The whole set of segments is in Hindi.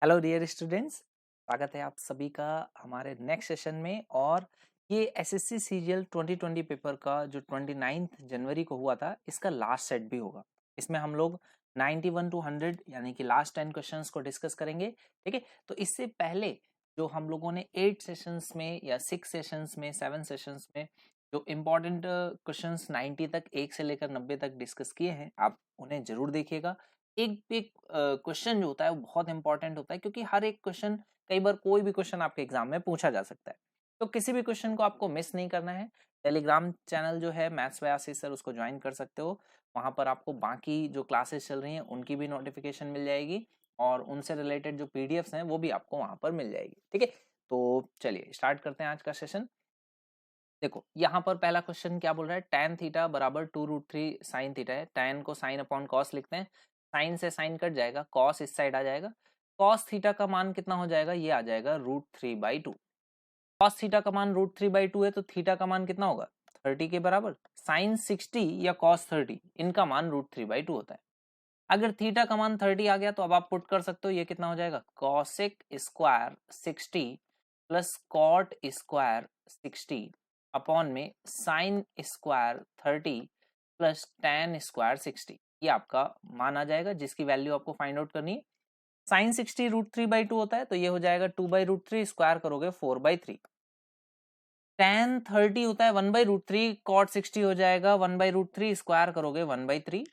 हेलो डियर स्टूडेंट्स, स्वागत है आप सभी का हमारे नेक्स्ट सेशन में। और ये एसएससी सीजीएल 2020 पेपर का जो 29 जनवरी को हुआ था, इसका लास्ट सेट भी होगा। इसमें हम लोग 91 to 100 यानी कि लास्ट 10 क्वेश्चंस को डिस्कस करेंगे। ठीक है, तो इससे पहले जो हम लोगों ने 8 सेशंस में या 6 सेशंस में 7 सेशंस में जो इम्पोर्टेंट क्वेश्चंस 90 तक 1 से लेकर 90 तक डिस्कस किए हैं, आप उन्हें जरूर देखिएगा। एक एक क्वेश्चन जो होता है वो बहुत इंपॉर्टेंट होता है, क्योंकि हर एक क्वेश्चन, कई बार कोई भी क्वेश्चन आपके एग्जाम में पूछा जा सकता है। तो किसी भी क्वेश्चन को आपको मिस नहीं करना है। टेलीग्राम चैनल जो है मैथ्स बाय आशीष सर, उसको ज्वाइन कर सकते हो। वहां पर आपको बाकी जो क्लासेस चल रही हैं उनकी भी नोटिफिकेशन मिल जाएगी, और उनसे रिलेटेड जो पीडीएफ्स हैं वो भी आपको वहां पर मिल जाएगी। ठीक है, तो चलिए स्टार्ट करते हैं आज का सेशन। देखो यहाँ पर पहला क्वेश्चन क्या बोल रहा है, tan थीटा बराबर 2√3 साइन थीटा है। tan को साइन अपॉन कॉस लिखते हैं, साइन से साइन कट जाएगा, कॉस इस साइड आ जाएगा। कॉस थीटा का मान कितना हो जाएगा, ये आ जाएगा √3/2। कॉस थीटा का मान √3/2 है, तो थीटा का मान कितना होगा, 30 के बराबर। साइन 60 या कॉस 30, इनका मान √3/2 होता है। अगर थीटा का मान 30 आ गया तो अब आप पुट कर सकते हो, ये कितना हो जाएगा, cosec square 60 plus cot square 60 upon में sine square 30 plus tan square 60। ये आपका मान आ जाएगा, जिसकी वैल्यू आपको फाइंड आउट करनी है। साइन 60 √3/2 होता है, तो ये हो जाएगा 2/√3, स्क्वायर करोगे 4/3। tan 30 होता है 1/√3, कॉट 60 हो जाएगा 1/√3, स्क्वायर करोगे 1/3।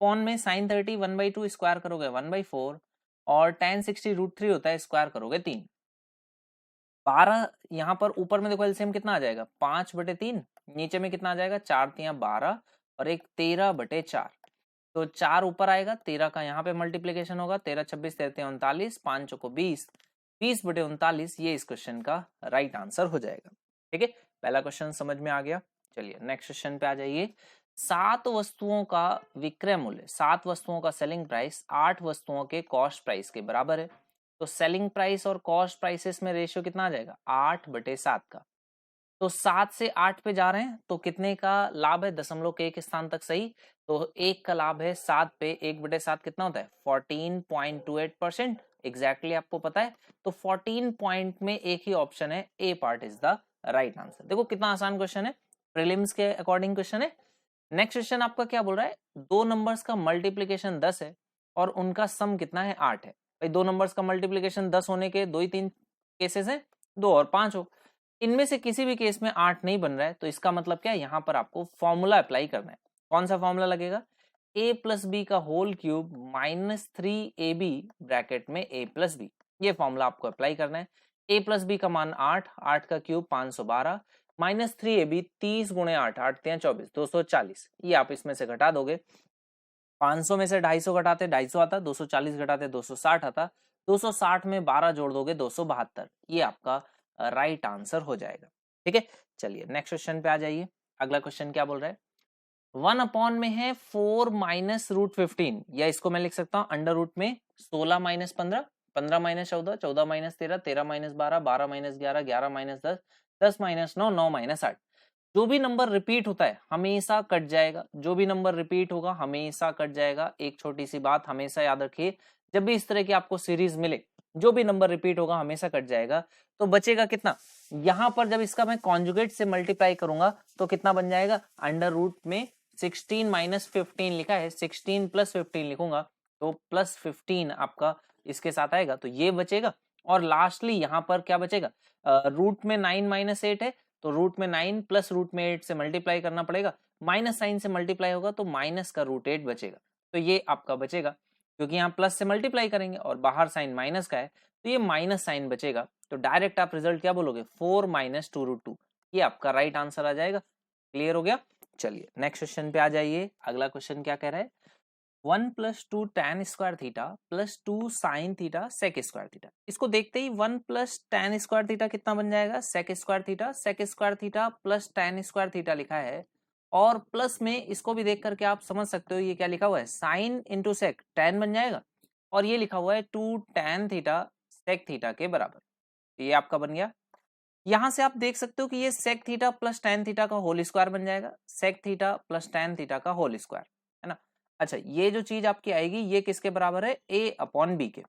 अपॉन में साइन 30 1/2, स्क्वायर करोगे 1/4, और tan 60 √3 होता है, स्क्वायर करोगे 3। 12 यहाँ पर ऊपर में देखो एलसीएम कितना आ जाएगा, 5/3। नीचे में कितना आ जाएगा, 4×3 = 12 और एक 13/4। तो 4 ऊपर आएगा, 13 का यहाँ पे मल्टीप्लीकेशन होगा, 13 26 13 39, 5 को 20, 20/39। ये इस क्वेश्चन का राइट आंसर हो जाएगा। ठीक है, पहला क्वेश्चन समझ में आ गया। चलिए नेक्स्ट क्वेश्चन पे आ जाइए। 7 वस्तुओं का विक्रय मूल्य, 7 वस्तुओं का सेलिंग प्राइस 8 वस्तुओं के कॉस्ट प्राइस के बराबर है। तो सेलिंग प्राइस और कॉस्ट प्राइसेस में रेशियो कितना आ जाएगा, 8/7 का। तो 7 से 8 पे जा रहे हैं, तो कितने का लाभ है, दशमलव के एक स्थान तक सही। तो एक का लाभ है 7 पे 1/7 कितना होता है, 14.28%। एग्जैक्टली आपको पता है। तो 14 पॉइंट में एक ही ऑप्शन है, A part is the right answer. देखो कितना आसान क्वेश्चन है, प्रीलिम्स के अकॉर्डिंग क्वेश्चन है। नेक्स्ट क्वेश्चन आपका क्या बोल रहा है, दो नंबर्स का मल्टीप्लीकेशन 10 है और उनका सम कितना है, 8 है। भाई दो नंबर्स का मल्टीप्लीकेशन 10 होने के दो ही तीन केसेस हैं, 2 और 5 हो। इनमें से किसी भी केस में 8 नहीं बन रहा है, तो इसका मतलब क्या है, यहाँ पर आपको फॉर्मूला अप्लाई करना है। कौन सा फॉर्मूला लगेगा, a + b का होल क्यूब -3ab ब्रैकेट में a + b। ये फॉर्मूला आपको अप्लाई करना है। a + b का मान 8, 8 का क्यूब 512, -3ab 30 × 8, 8 × 24, 240। ये आप इसमें से घटा दोगे, 500 में से 250 घटाते 250 आता, 240 घटाते 260 आता, 260 में 12 जोड़ दोगे 272। ये आपका राइट आंसर हो जाएगा। ठीक है, चलिए नेक्स्ट क्वेश्चन पे आ जाइए। अगला क्वेश्चन क्या बोल रहा है, 1 में है 4 - √15, या इसको मैं लिख सकता हूँ अंडर रूट में 16 - 15, 15 - 14, 14 - 13, 13 - 12, 12 - 11, 11 - 10, 10 - 9, 9 - 8। जो भी नंबर रिपीट होता है हमेशा कट जाएगा, जो भी नंबर रिपीट होगा हमेशा कट जाएगा। एक छोटी सी बात हमेशा याद रखिए, जब भी इस तरह की आपको सीरीज मिले, जो भी नंबर रिपीट होगा हमेशा कट जाएगा। तो बचेगा कितना, यहां पर जब इसका मैं कॉन्जुगेट से मल्टीप्लाई करूंगा तो कितना बन जाएगा, अंडर रूट में 16 - 15 लिखा है, 16 + 15 लिखूंगा तो +15 आपका इसके साथ आएगा, तो ये बचेगा। और लास्टली यहाँ पर क्या बचेगा, रूट में 9 - 8 है, तो रूट में 9 प्लस रूट में 8 से मल्टीप्लाई करना पड़ेगा, माइनस साइन से मल्टीप्लाई होगा तो माइनस का √8 बचेगा। तो ये आपका बचेगा, क्योंकि यहाँ प्लस से मल्टीप्लाई करेंगे और बाहर साइन माइनस का है, तो ये माइनस साइन बचेगा। तो डायरेक्ट आप रिजल्ट क्या बोलोगे, 4 - 2√2। ये आपका राइट आंसर आ जाएगा। क्लियर हो गया। चलिए नेक्स्ट क्वेश्चन पे आ जाइए। अगला क्वेश्चन क्या कह रहा है, 1 + 2 tan square theta plus 2 sine theta sec square theta. इसको देखते ही 1 + tan स्क्वायर थीटा कितना बन जाएगा, sec square theta. Sec square theta plus tan square theta लिखा है, और प्लस में इसको भी देख करके आप समझ सकते हो ये क्या लिखा हुआ है, साइन इंटू सेक, tan बन जाएगा, और ये लिखा हुआ है 2 tan थीटा सेक थीटा के बराबर। तो ये आपका बन गया। यहां से आप देख सकते हो कि ये sec theta plus tan theta का होल स्क्वायर बन जाएगा, sec theta plus tan theta का होल स्क्वायर, है ना। अच्छा, ये जो चीज आपकी आएगी ये किसके बराबर है, a/b के।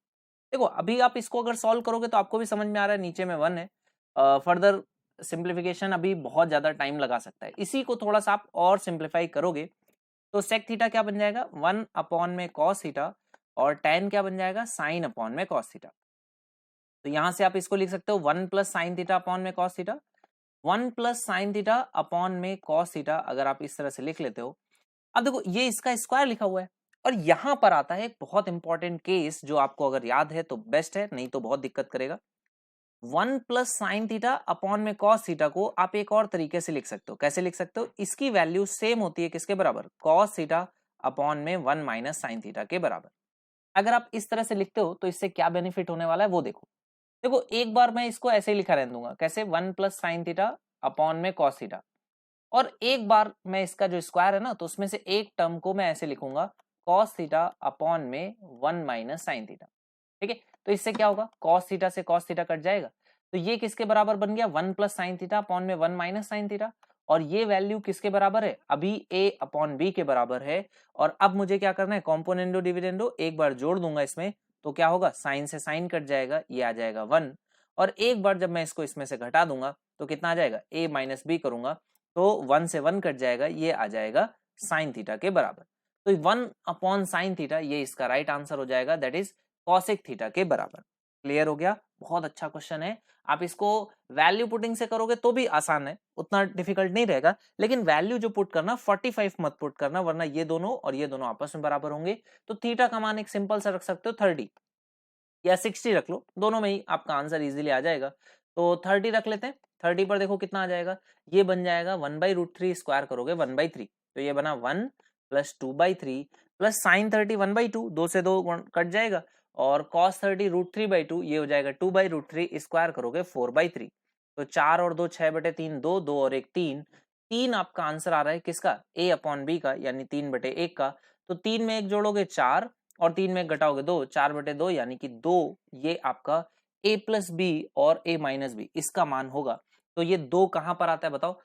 देखो अभी आप इसको अगर सॉल्व करोगे तो आपको भी समझ में आ रहा है नीचे में 1 है, फर्दर सिंप्लीफिकेशन अभी बहुत ज्यादा टाइम लगा सकता है। इसी को थोड़ा सा आप और सिंप्लीफाई करोगे तो सेक थीटा क्या बन जाएगा 1 अपॉन में कॉस थीटा, और tan क्या बन जाएगा साइन अपॉन में कॉस थीटा। तो यहां से आप इसको लिख सकते हो 1 प्लस साइन थीटा अपॉन में cos theta, 1 plus sine theta upon में कॉस थीटा, अगर आप इस तरह से लिख लेते हो। अब देखो ये इसका स्क्वायर लिखा हुआ है, और यहां पर आता है एक बहुत इंपॉर्टेंट केस जो आपको अगर याद है तो बेस्ट है, नहीं तो बहुत दिक्कत करेगा। 1 प्लस साइन थीटा अपॉन में कॉस थीटा को आप एक और तरीके से लिख सकते हो। कैसे लिख सकते हो, इसकी वैल्यू सेम होती है किसके बराबर, कॉस थीटा अपॉन में 1 माइनस साइन थीटा के बराबर। अगर आप इस तरह से लिखते हो तो इससे क्या बेनिफिट होने वाला है वो देखो। देखो एक बार मैं इसको ऐसे ही लिखा रहने दूंगा, कैसे 1 प्लस साइन थीटा अपॉन में कॉस थीटा, और एक बार मैं इसका जो स्क्वायर है ना तो उसमें से एक टर्म को मैं ऐसे लिखूंगा कॉस थीटा अपॉन में 1 माइनस साइन थीटा। ठीक है, तो इससे क्या होगा, कॉस थीटा से कॉस थीटा कट जाएगा, तो ये किसके बराबर बन गया 1 प्लस साइन थीटा अपॉन में 1 माइनस साइन थीटा, और ये वैल्यू किसके बराबर है, अभी a अपॉन b के बराबर है। और अब मुझे क्या करना है, कॉम्पोनेंडो डिविडेंडो एक बार जोड़ दूंगा इसमें, तो क्या होगा, साइन से साइन कट जाएगा, ये आ जाएगा 1, और एक बार जब मैं इसको इसमें से घटा दूंगा तो कितना आ जाएगा, a माइनस बी करूंगा तो 1 से 1 कट जाएगा, ये आ जाएगा साइन थीटा के बराबर। तो 1 अपॉन साइन थीटा ये इसका राइट आंसर हो जाएगा, दैट इज कॉसेक थीटा के बराबर। क्लियर हो गया, बहुत अच्छा क्वेश्चन है। आप इसको वैल्यू पुटिंग से करोगे तो भी आसान है, उतना डिफिकल्ट नहीं रहेगा, लेकिन वैल्यू जो पुट करना 45 मत पुट करना, वरना ये दोनों और ये दोनों आपस में बराबर होंगे। तो थीटा का मान एक सिंपल सा रख सकते हो 30 या 60 रख लो, दोनों में ही आपका आंसर इजीली आ जाएगा। तो 30 रख लेते हैं, 30 पर देखो कितना आ जाएगा, ये बन जाएगा 1/√3, स्क्वायर करोगे 1/3, तो ये बना 1 प्लस 2/3 प्लस साइन 30 1/2, 2 से 2 कट जाएगा, और कॉस 30 √3/2, ये हो जाएगा 2/√3, स्क्वायर करोगे 4/3। तो 4 और 2 6/3, 2 2 और 1 3, 3 आपका आंसर आ रहा है किसका, a अपॉन बी का, यानी 3/1 का। तो 3 में 1 जोड़ोगे 4, और 3 में 1 घटाओगे 2, 4/2 यानी कि 2, ये आपका a प्लस बी और a माइनस बी इसका मान होगा। तो ये 2 कहां पर आता है बताओ,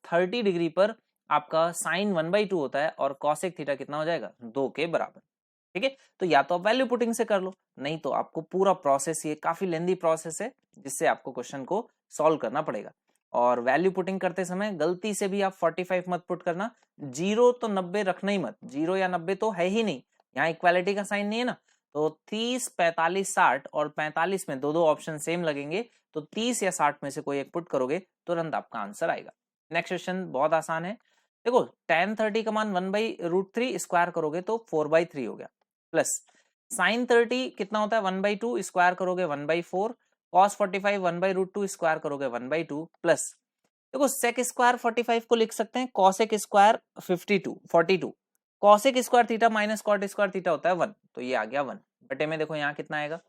30 डिग्री पर आपका साइन 1/2 होता है, और कॉसेक थीटा कितना हो जाएगा 2 के बराबर। ठीक है, तो या तो आप वैल्यू पुटिंग से कर लो, नहीं तो आपको पूरा प्रोसेस, ये काफी लेंदी प्रोसेस है जिससे आपको क्वेश्चन को सॉल्व करना पड़ेगा। और वैल्यू पुटिंग करते समय गलती से भी आप 45 मत पुट करना, 0 तो 90 रखना ही मत, 0 या 90 तो है ही नहीं, यहाँ इक्वालिटी का साइन नहीं है ना। तो 30 45 60 और 45 में दो दो ऑप्शन सेम लगेंगे, तो 30 या 60 में से कोई एक पुट करोगे तुरंत आपका आंसर आएगा। नेक्स्ट क्वेश्चन बहुत आसान है, देखो tan 30 का मान 1/√3 स्क्वायर करोगे तो 4/3 हो गया, प्लस साइन 30 कितना होता है 1/2, स्क्वायर करोगे 1/4, कॉस 45 1/√2 स्क्वायर करोगे 1/2, प्लस देखो सेक स्क्वायर 45 को लिख सकते हैं cosec square 42, cosec square theta minus cot square theta होता है 1, तो ये आ गया 1 बटे में, देखो यहाँ कितना आएगा,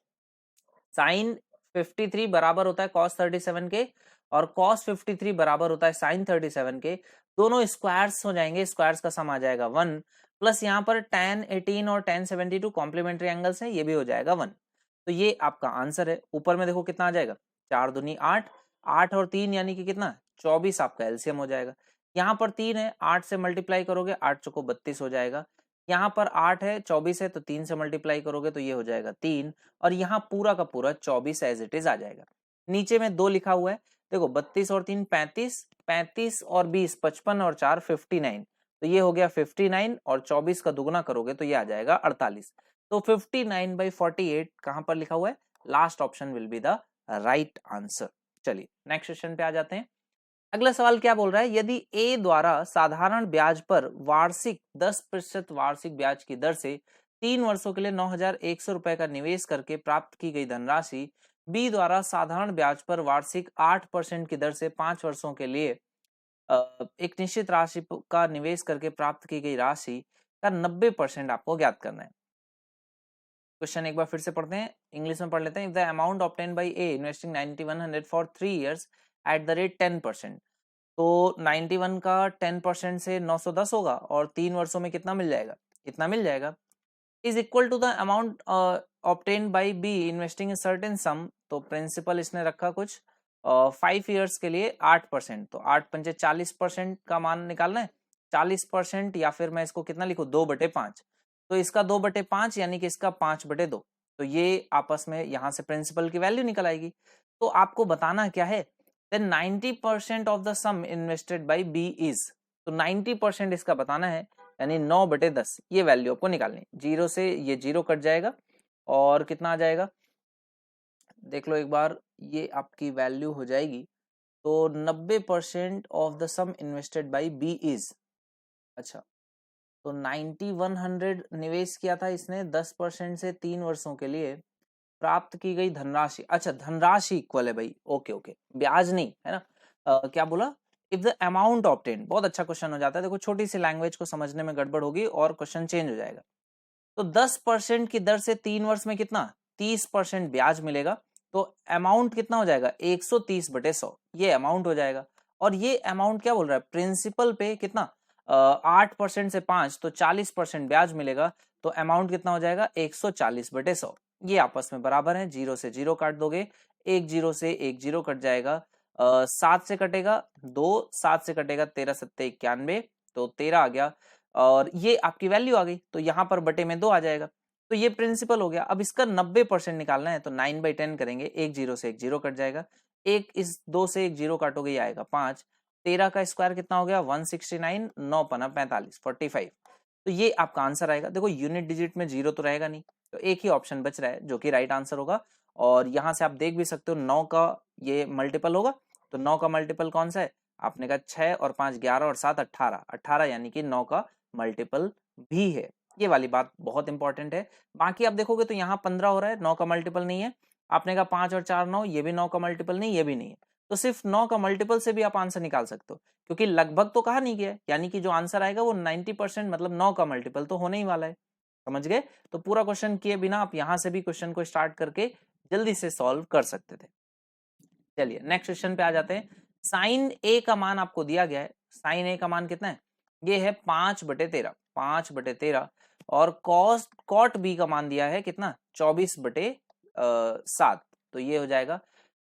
साइन 53 बराबर होता है कॉस 37 के, और कॉस 53 बराबर होता है साइन 37 के, दोनों स्क्वायर्स हो जाएंगे, स्क्वायर्स का सम आ जाएगा 1, प्लस यहाँ पर tan 18 और tan 72 कॉम्प्लीमेंट्री एंगल्स हैं, ये भी हो जाएगा 1। तो ये आपका आंसर है। ऊपर में देखो कितना आ जाएगा, 4 दूनी 8, 8 और 3 यानी कि कितना 24 आपका एलसीएम हो जाएगा। यहाँ पर 3 है, 8 से मल्टीप्लाई करोगे 8 चौको 32 हो जाएगा, यहाँ पर 8 है 24 है, तो 3 से मल्टीप्लाई करोगे तो ये हो जाएगा 3, और यहाँ पूरा का पूरा 24 एज इट इज आ जाएगा। नीचे में 2 लिखा हुआ है, देखो 32 और 3 35, 35 और 20 55 और 4 59, तो ये हो गया 59, और 24 का दुगुना करोगे तो ये आ जाएगा 48। तो 59/48 कहां पर लिखा हुआ है, last option will be the right answer. चलिए नेक्स्ट क्वेश्चन पे आ जाते हैं। अगला सवाल क्या बोल रहा है, यदि ए द्वारा साधारण ब्याज पर वार्षिक 10% वार्षिक ब्याज की दर से 3 वर्षों के लिए 9,100 रुपए का निवेश करके प्राप्त की गई धनराशि बी द्वारा साधारण ब्याज पर वार्षिक 8% की दर से 5 वर्षों के लिए एक निश्चित राशि का निवेश करके प्राप्त की गई राशि का 90% आपको ज्ञात करना है। क्वेश्चन एक बार फिर से पढ़ते हैं, इंग्लिश में पढ़ लेते हैं। If the amount obtained bye A investing 9100 for 3 years at the rate 10%, तो 91 का 10% से 910 होगा, और 3 वर्षों में कितना मिल जाएगा, इतना मिल जाएगा, is equal to the amount obtained by B investing in certain sum, तो प्रिंसिपल इसने रखा कुछ 5 इयर्स के लिए 8%, तो 8 पंचे 40% का मान निकालना है, 40%, या फिर मैं इसको कितना लिखूं 2/5, तो इसका 2/5 यानी कि इसका 5/2, तो ये आपस में यहाँ से प्रिंसिपल की वैल्यू निकल आएगी। तो आपको बताना क्या है, then 90% of the sum invested by B is, तो 90% इसका बताना है, यानी 9/10 ये वैल्यू आपको निकालनी। जीरो से ये जीरो कट जाएगा और कितना आ जाएगा, देख लो एक बार, ये आपकी वैल्यू हो जाएगी तो 90% of the sum invested by B is, अच्छा तो 9100 निवेश किया था इसने 10% से 3 वर्षों के लिए, प्राप्त की गई धनराशि, अच्छा धनराशि इक्वल है भाई, ओके ओके, ब्याज नहीं है ना। क्या बोला, इफ द अमाउंट ऑब्टेन, बहुत अच्छा क्वेश्चन हो जाता है, देखो छोटी सी लैंग्वेज को समझने में गड़बड़ होगी और क्वेश्चन चेंज हो जाएगा। तो 10% की दर से 3 वर्ष में कितना 30% ब्याज मिलेगा, तो अमाउंट कितना हो जाएगा 130/100, ये अमाउंट हो जाएगा। और ये अमाउंट क्या बोल रहा है, प्रिंसिपल पे कितना 8% से 5 तो 40% ब्याज मिलेगा, तो अमाउंट कितना हो जाएगा 140/100, ये आपस में बराबर है। जीरो से जीरो काट दोगे, एक जीरो से एक जीरो कट जाएगा, 7 से कटेगा 2, 7 से कटेगा 13 7 91, तो 13 आ गया, और ये आपकी वैल्यू आ गई, तो यहाँ पर बटे में 2 आ जाएगा, तो ये प्रिंसिपल हो गया। अब इसका 90% निकालना है, तो 9/10 करेंगे, एक जीरो से एक जीरो कट जाएगा, एक इस 2 से एक जीरो काटोगे ये आएगा 5, 13 का स्क्वायर कितना हो गया 169, 9 पना 45, 45, तो ये आपका आंसर आएगा। देखो यूनिट डिजिट में जीरो तो रहेगा नहीं, तो एक ही ऑप्शन बच रहा है जो कि राइट आंसर होगा। और यहाँ से आप देख भी सकते हो 9 का ये मल्टीपल होगा, तो 9 का मल्टीपल कौन सा है, आपने कहा 6 और 5 11 और 7 18, 18 यानी कि 9 का मल्टीपल भी है, ये वाली बात बहुत इंपॉर्टेंट है। बाकी आप देखोगे तो यहाँ 15 हो रहा है, 9 का मल्टीपल नहीं है। आपने कहा 5 और 4 9, ये भी 9 का मल्टीपल नहीं, ये भी नहीं है, तो सिर्फ 9 का मल्टीपल से भी आप आंसर निकाल सकते हो, क्योंकि लगभग तो कहा नहीं गया, यानी कि जो आंसर आएगा वो 90% मतलब 9 का मल्टीपल तो होने ही वाला है, समझ गए। तो पूरा क्वेश्चन किए बिना आप यहाँ से भी क्वेश्चन को स्टार्ट करके जल्दी से सॉल्व कर सकते थे। चलिए नेक्स्ट क्वेश्चन पे आ जाते हैं। साइन ए का मान आपको दिया गया है, साइन ए का मान कितना है, ये है 5/13, 5/13, और कॉट बी का मान दिया है कितना 24/7, तो ये हो जाएगा,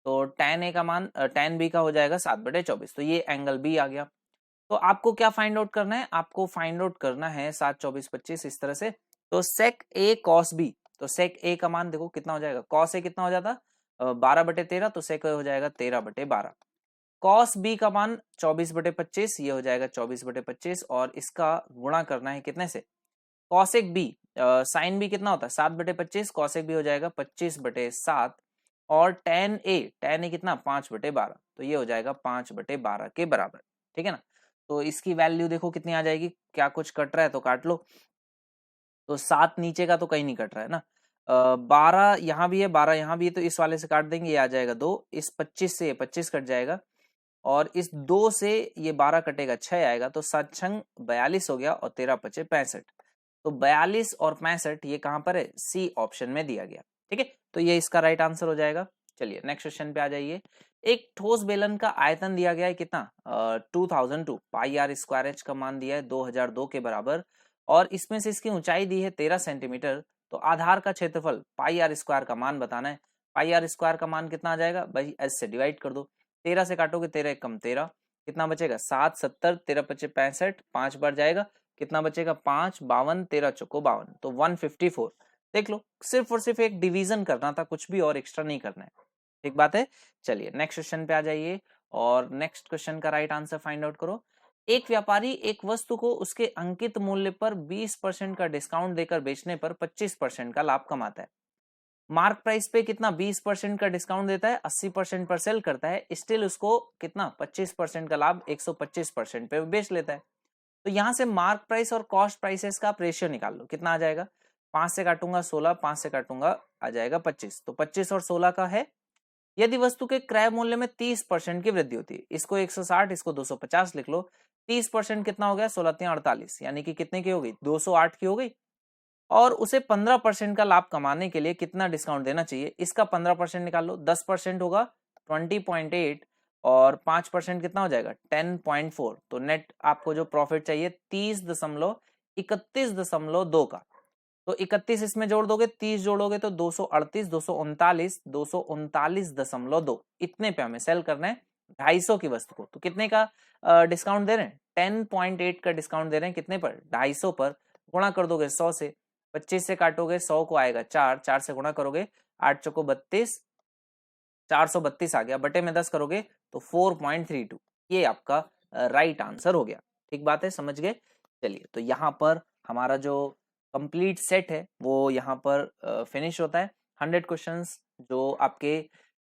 तो tan ए का मान tan बी का हो जाएगा 7/24, तो ये एंगल बी आ गया। तो आपको क्या फाइंड आउट करना है, आपको फाइंड आउट करना है 7 24 25 इस तरह से, तो sec a cos b, तो sec a का मान देखो कितना हो जाएगा, cos a कितना हो जाता 12/13, तो sec a हो जाएगा 13/12, cos b का मान 24/25, ये हो जाएगा 24/25, और इसका गुणा करना है कितने से, cosec b, sin b कितना होता है 7/25, cosec b हो जाएगा 25/7, और tan a कितना 5/12, तो ये हो जाएगा 5/12 के बराबर, ठीक है ना। तो इसकी वैल्यू देखो कितनी आ जाएगी, क्या कुछ कट रहा है तो काट लो, तो 7 नीचे का तो कहीं नहीं कट रहा है ना, 12 यहाँ भी है 12 यहाँ भी है, तो इस वाले से काट देंगे, ये आ जाएगा 2, इस 25 से ये 25 कट जाएगा, और इस 2 से ये 12 कटेगा 6 आएगा, तो 7 छंग 42 हो गया, और 13 पचे 65, तो 42 और 65 ये कहां पर है, सी ऑप्शन में दिया गया, ठीक है, तो ये इसका राइट आंसर हो जाएगा। चलिए नेक्स्ट क्वेश्चन पे आ जाइए। एक ठोस बेलन का आयतन दिया गया है कितना 2002, पाई आर स्क्वायर एच का मान दिया है 2002 के बराबर, और इसमें से इसकी ऊंचाई दी है 13 सेंटीमीटर, तो आधार का क्षेत्रफल पाई आर स्क्वायर का मान बताना है। पाई आर स्क्वायर का मान कितना आ जाएगा भाई, एच से डिवाइड कर दो, 13 से काटोगे 13 एक कम 13, कितना बचेगा 7 70, 13 पचे 65, 5 बार जाएगा, कितना बचेगा 5 52, 13 चौको 52, तो 154। देख लो सिर्फ और सिर्फ एक डिवीजन करना था, कुछ भी और एक्स्ट्रा नहीं करना है, ठीक बात है। चलिए नेक्स्ट क्वेश्चन पे आ जाइए, और नेक्स्ट क्वेश्चन का राइट आंसर फाइंड आउट करो। एक व्यापारी एक वस्तु को उसके अंकित मूल्य पर 20% का डिस्काउंट देकर बेचने पर 25% का लाभ कमाता है। मार्क प्राइस पे कितना 20% का डिस्काउंट देता है, 80% पर सेल करता है, स्टिल उसको कितना 25% का लाभ 125% पे बेच लेता है। तो यहां से मार्क प्राइस और कॉस्ट प्राइसेस का आप रेशियो निकाल लो, कितना आ जाएगा, 5 से काटूंगा 16, 5 से काटूंगा आ जाएगा 25, तो 25 और 16 का है। यदि वस्तु के क्रय मूल्य में 30% की वृद्धि होती है, इसको 160 इसको 250 लिख लो, 30% कितना हो गया 16 48, यानी कि कितने की हो गई 208 की हो गई, और उसे 15% का लाभ कमाने के लिए कितना डिस्काउंट देना चाहिए, इसका 15% निकाल लो, 10% होगा 20.8, और 5% कितना हो जाएगा 10.4, तो नेट आपको जो प्रॉफिट चाहिए 30.31.2 का, तो 31 इसमें जोड़ दोगे 30 जोड़ोगे तो 238, 239, 239.2, इतने पे हमें सेल करना है 250 की वस्तु को। तो कितने का डिस्काउंट दे रहे हैं 10.8 का डिस्काउंट दे रहे हैं, कितने पर 250 पर, गुणा कर दोगे 100 से, 25 से काटोगे 100 को आएगा 4, 4 से गुणा करोगे 8 चौको 32, 432 आ गया, बटे में 10 करोगे तो 4.32, ये आपका राइट आंसर हो गया। ठीक बात है, समझ गए। चलिए, तो यहाँ पर हमारा जो कंप्लीट सेट है वो यहाँ पर फिनिश होता है। 100 क्वेश्चंस जो आपके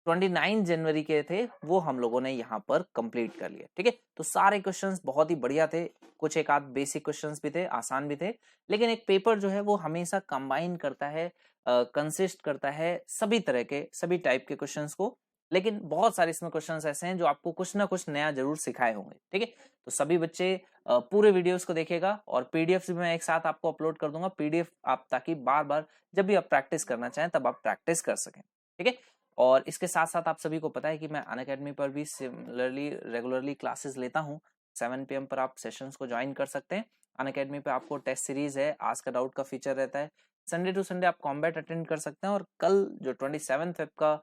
29 जनवरी के थे वो हम लोगों ने यहाँ पर कंप्लीट कर लिए। ठीक है, तो सारे क्वेश्चंस बहुत ही बढ़िया थे, कुछ एक आध बेसिक क्वेश्चंस भी थे, आसान भी थे, लेकिन एक पेपर जो है वो हमेशा कंबाइन करता है, कंसिस्ट करता है सभी तरह के, सभी टाइप के क्वेश्चंस को, लेकिन बहुत सारे इसमें क्वेश्चंस ऐसे हैं जो आपको कुछ ना कुछ नया जरूर सिखाए होंगे। ठीक है, तो सभी बच्चे पूरे वीडियोस को देखिएगा और पीडीएफ भी मैं एक साथ आपको अपलोड कर दूंगा, पीडीएफ आप, ताकि बार बार जब भी आप प्रैक्टिस करना चाहें तब आप प्रैक्टिस कर सकें। ठीक है, और इसके साथ साथ आप सभी को पता है कि मैं अनअकैडमी पर भी सिमिलरली रेगुलरली क्लासेस लेता हूँ। 7 PM पर आप सेशंस को ज्वाइन कर सकते हैं। अनअकैडमी पे आपको टेस्ट सीरीज है, आस्क अ डाउट का फीचर रहता है, संडे टू संडे आप कॉम्बैट अटेंड कर सकते हैं। और कल जो 27 फेब का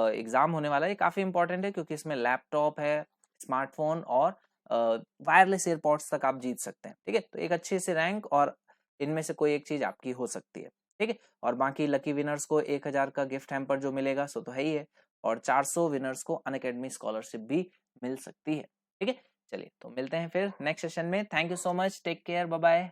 एग्जाम होने वाला है, ये काफी इंपॉर्टेंट है क्योंकि इसमें लैपटॉप है, स्मार्टफोन और वायरलेस एयरपॉड्स तक आप जीत सकते हैं। ठीक है, तो एक अच्छे से रैंक और इनमें से कोई एक चीज आपकी हो सकती है। ठीक है, और बाकी लकी विनर्स को 1000 का गिफ्ट हैम्पर जो मिलेगा सो तो है ही है, और 400 विनर्स को अनअकैडमी स्कॉलरशिप भी मिल सकती है। ठीक है, चलिए तो मिलते हैं फिर नेक्स्ट सेशन में। Thank you so much, take care, bye bye.